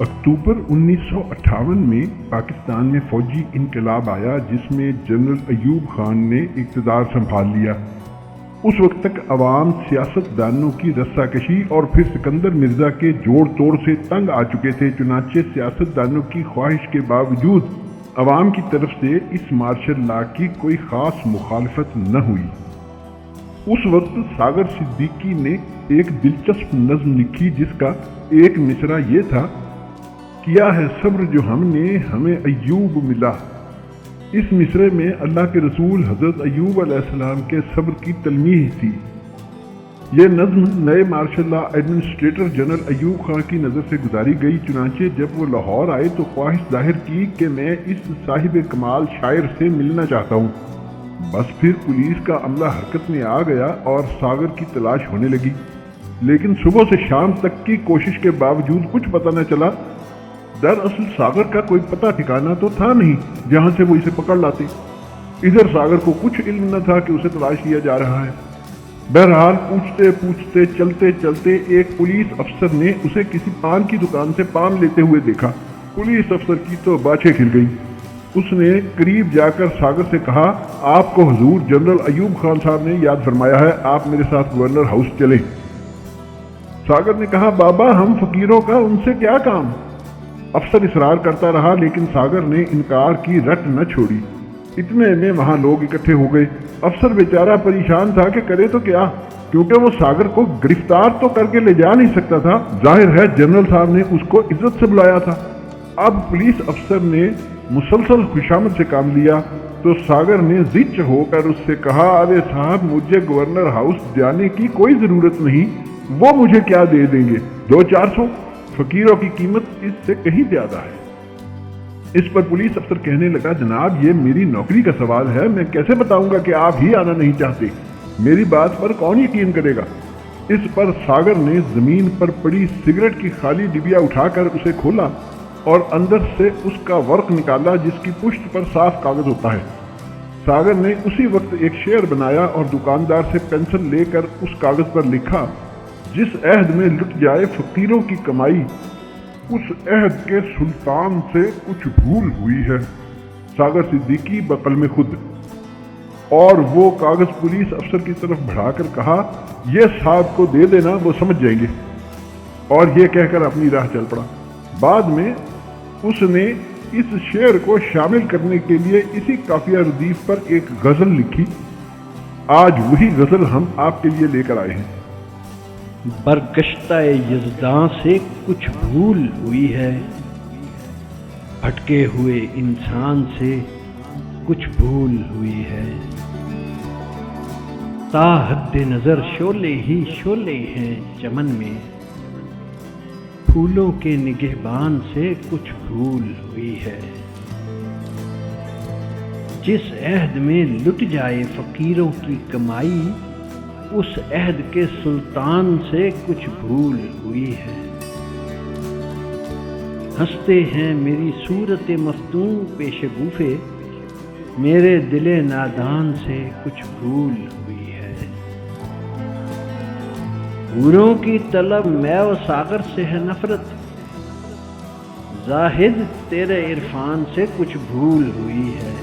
اکتوبر 1958 میں پاکستان میں فوجی انقلاب آیا جس میں جنرل ایوب خان نے اقتدار سنبھال لیا۔ اس وقت تک عوام سیاست دانوں کی رسہ کشی اور پھر سکندر مرزا کے جوڑ توڑ سے تنگ آ چکے تھے، چنانچہ سیاست دانوں کی خواہش کے باوجود عوام کی طرف سے اس مارشل لا کی کوئی خاص مخالفت نہ ہوئی۔ اس وقت ساگر صدیقی نے ایک دلچسپ نظم لکھی جس کا ایک مصرع یہ تھا: کیا ہے صبر جو ہم نے ہمیں ایوب ملا۔ اس مصرعے میں اللہ کے رسول حضرت ایوب علیہ السلام کے صبر کی تلمیح تھی۔ یہ نظم نئے martial law administrator general Ayub Khan کی نظر سے گزاری گئی، چنانچہ جب وہ لاہور آئے تو خواہش ظاہر کی کہ میں اس صاحب کمال شاعر سے ملنا چاہتا ہوں۔ بس پھر پولیس کا عملہ حرکت میں آ گیا اور ساگر کی تلاش ہونے لگی، لیکن صبح سے شام تک کی کوشش کے باوجود کچھ پتہ نہ چلا۔ دراصل ساگر کا کوئی پتہ ٹھکانہ تو تھا نہیں جہاں سے وہ اسے پکڑ لاتے۔ ادھر ساگر کو کچھ علم نہ تھا کہ اسے تلاش کیا جا رہا ہے۔ بہرحال پوچھتے چلتے ایک پولیس افسر نے اسے کسی پان کی دکان سے پان لیتے ہوئے دیکھا۔ پولیس افسر کی تو باچھیں کھل گئی۔ اس نے قریب جا کر ساگر سے کہا: آپ کو حضور جنرل ایوب خان صاحب نے یاد فرمایا ہے، آپ میرے ساتھ گورنر ہاؤس چلیں۔ ساگر نے کہا: بابا ہم فقیروں کا ان سے کیا کام؟ افسر اصرار کرتا رہا لیکن ساگر نے انکار کی رٹ نہ چھوڑی۔ اتنے میں وہاں لوگ اکٹھے ہو گئے۔ افسر بیچارہ پریشان تھا کہ کرے تو کیا، کیونکہ وہ ساگر کو گرفتار تو کر کے لے جا نہیں سکتا تھا، ظاہر ہے جنرل صاحب نے اس کو عزت سے بلایا تھا۔ اب پولیس افسر نے مسلسل خوشامد سے کام لیا تو ساگر نے زچ ہو کر اس سے کہا: ارے صاحب مجھے گورنر ہاؤس جانے کی کوئی ضرورت نہیں، وہ مجھے کیا دے دیں گے، 200-400، فقیروں کی قیمت اس سے کہیں زیادہ ہے۔ اس پر پولیس افسر کہنے لگا: جناب یہ میری نوکری کا سوال ہے، میں کیسے بتاؤں گا کہ آپ ہی آنا نہیں چاہتے، میری بات پر کون یقین کرے گا؟ اس پر ساگر نے زمین پر پڑی سگریٹ کی خالی ڈبیا اٹھا کر اسے کھولا اور اندر سے اس کا ورق نکالا جس کی پشت پر صاف کاغذ ہوتا ہے۔ ساگر نے اسی وقت ایک شعر بنایا اور دکاندار سے پینسل لے کر اس کاغذ پر لکھا: جس عہد میں لٹ جائے فقیروں کی کمائی، اس عہد کے سلطان سے کچھ بھول ہوئی ہے۔ ساگر صدیقی بقلم خود۔ اور وہ کاغذ پولیس افسر کی طرف بڑھا کر کہا: یہ صاحب کو دے دینا، وہ سمجھ جائیں گے، اور یہ کہہ کر اپنی راہ چل پڑا۔ بعد میں اس نے اس شعر کو شامل کرنے کے لیے اسی قافیہ ردیف پر ایک غزل لکھی۔ آج وہی غزل ہم آپ کے لیے لے کر آئے ہیں۔ برگشتہ یزداں سے کچھ بھول ہوئی ہے، بھٹکے ہوئے انسان سے کچھ بھول ہوئی ہے، تا حد نظر شعلے ہی شعلے ہیں چمن میں، پھولوں کے نگہبان سے کچھ بھول ہوئی ہے، جس عہد میں لٹ جائے فقیروں کی کمائی، اس عہد کے سلطان سے کچھ بھول ہوئی ہے، ہنستے ہیں میری صورت مفتون پیش گوفے، میرے دل نادان سے کچھ بھول ہوئی ہے، حوروں کی طلب میں و ساغر سے ہے نفرت، زاہد تیرے عرفان سے کچھ بھول ہوئی ہے،